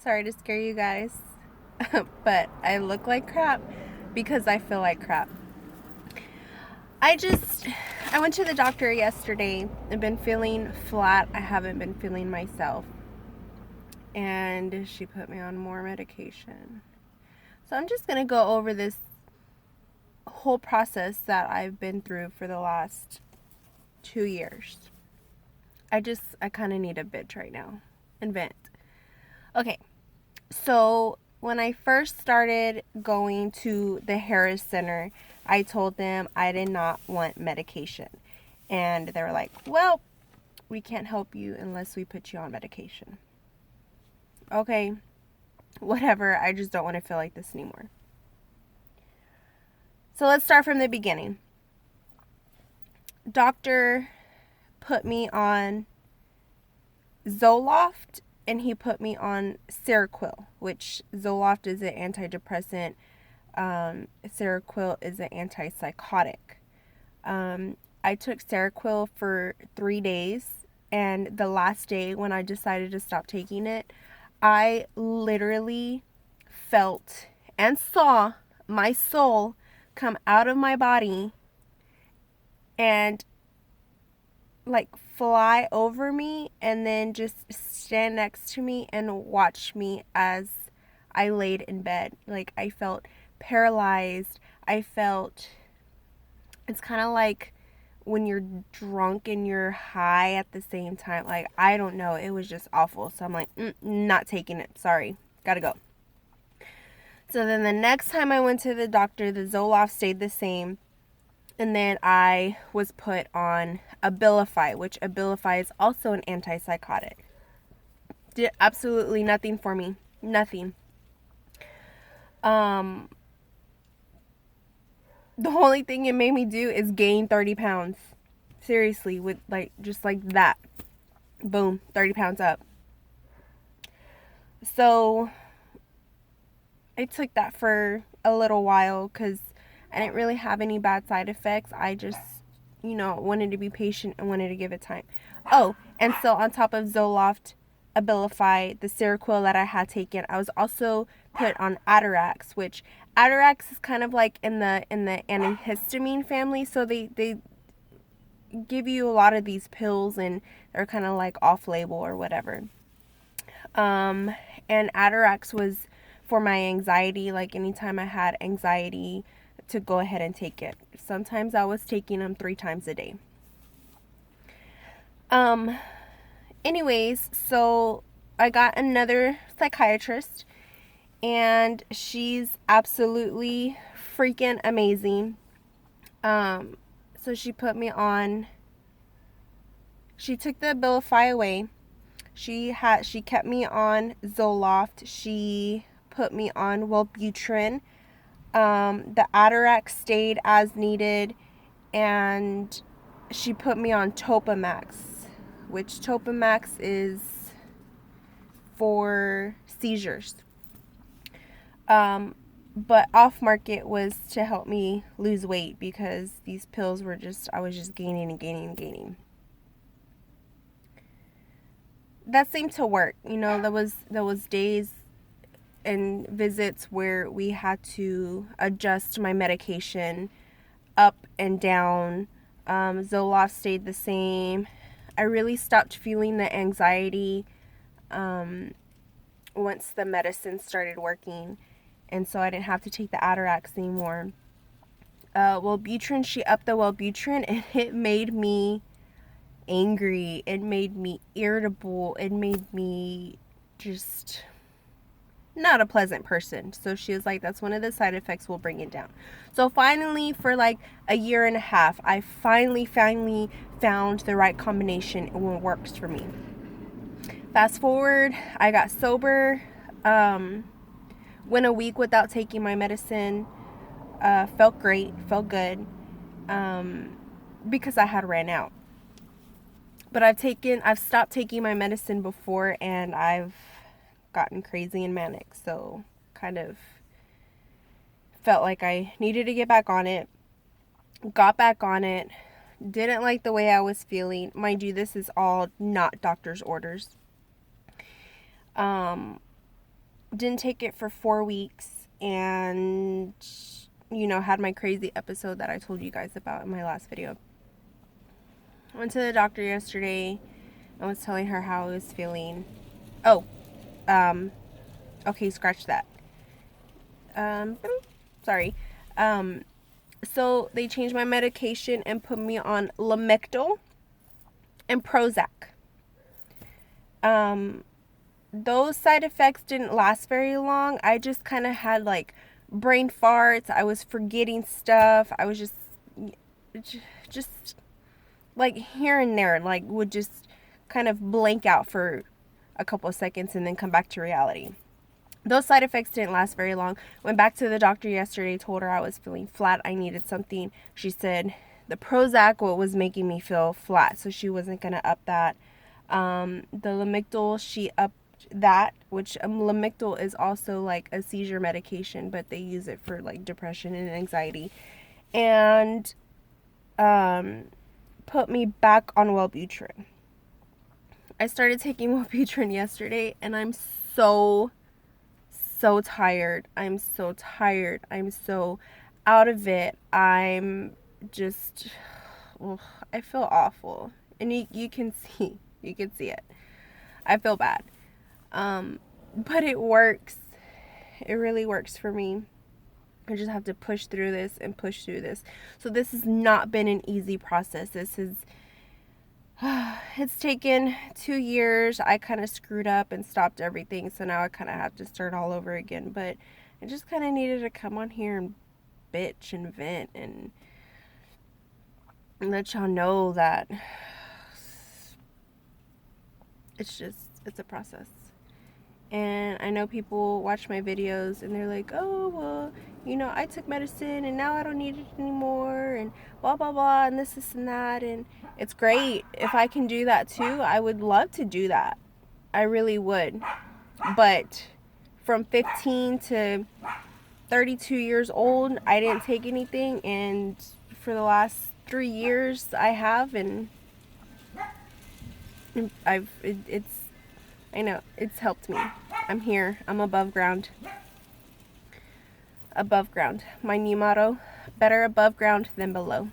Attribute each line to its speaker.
Speaker 1: Sorry to scare you guys, but I look like crap because I feel like crap. I went to the doctor yesterday. I've been feeling flat. I haven't been feeling myself. And she put me on more medication. So I'm just going to go over this whole process that I've been through for the last 2 years. I kind of need a bitch right now and vent. Okay, so when I first started going to the Harris Center, I told them I did not want medication. And they were like, well, we can't help you unless we put you on medication. Okay, whatever. I just don't want to feel like this anymore. So let's start from the beginning. Doctor put me on Zoloft and he put me on Seroquel, which Zoloft is an antidepressant. Seroquel is an antipsychotic. I took Seroquel for 3 days, and the last day when I decided to stop taking it, I literally felt and saw my soul come out of my body and like fly over me and then just stand next to me and watch me as I laid in bed. Like, I felt paralyzed. It's kind of like when you're drunk and you're high at the same time. Like, I don't know. It was just awful. So I'm like, not taking it. Sorry. Gotta go. So then the next time I went to the doctor, the Zoloft stayed the same. And then I was put on Abilify, which Abilify is also an antipsychotic. Did absolutely nothing for me. Nothing. The only thing it made me do is gain 30 pounds. Seriously, with just like that. Boom, 30 pounds up. So I took that for a little while because I didn't really have any bad side effects. I just, wanted to be patient and wanted to give it time. Oh, and so on top of Zoloft, Abilify, the Seroquel that I had taken, I was also put on Atarax, which Atarax is kind of like in the antihistamine family. So they give you a lot of these pills and they're kind of like off label or whatever. And Atarax was for my anxiety, like anytime I had anxiety, to go ahead and take it. Sometimes I was taking them 3 times a day. Anyways, so I got another psychiatrist and she's absolutely freaking amazing. So she put me on, she took the Abilify away. She kept me on Zoloft. She put me on Wellbutrin. The Atarax stayed as needed, and she put me on Topamax, which Topamax is for seizures. But off market was to help me lose weight because these pills were I was just gaining and gaining and gaining. That seemed to work. There was days and visits where we had to adjust my medication up and down. Zoloft stayed the same. I really stopped feeling the anxiety once the medicine started working, and so I didn't have to take the Atarax anymore. Wellbutrin, she upped the Wellbutrin, and it made me angry. It made me irritable. It made me just not a pleasant person. So she was like, that's one of the side effects, we'll bring it down. So finally, for like a year and a half, I finally found the right combination and what works for me. Fast forward, I got sober, went a week without taking my medicine, felt great, felt good, because I had ran out. But I've stopped taking my medicine before, and I've gotten crazy and manic, so kind of felt like I needed to get back on it. Got back on it. Didn't like the way I was feeling. Mind you, this is all not doctor's orders. didn't take it for 4 weeks, and had my crazy episode that I told you guys about in my last video. I went to the doctor yesterday. I was telling her how I was feeling. Oh, okay, scratch that. Sorry. So they changed my medication and put me on Lamictal and Prozac. Those side effects didn't last very long. I just kind of had like brain farts. I was forgetting stuff. I was just like here and there, like would just kind of blank out for a couple of seconds and then come back to reality. Those side effects didn't last very long. Went back to the doctor yesterday, told her I was feeling flat. I needed something. She said the Prozac was making me feel flat, so she wasn't going to up that. The Lamictal, she upped that, which Lamictal is also like a seizure medication, but they use it for like depression and anxiety. And put me back on Wellbutrin. I started taking Wellbutrin yesterday, and I'm so tired. I'm so tired. I'm so out of it. I'm just, I feel awful. And you can see it. I feel bad. But it works. It really works for me. I just have to push through this and push through this. So this has not been an easy process. It's taken 2 years. I kind of screwed up and stopped everything, so now I kind of have to start all over again. But I just kind of needed to come on here and bitch and vent and let y'all know that it's a process. And I know people watch my videos and they're like, oh, well, I took medicine and now I don't need it anymore and blah, blah, blah, and this and that. And it's great. If I can do that too, I would love to do that. I really would. But from 15 to 32 years old, I didn't take anything. And for the last 3 years, I have. And I know, it's helped me. I'm here. I'm above ground. Above ground. My new motto, better above ground than below.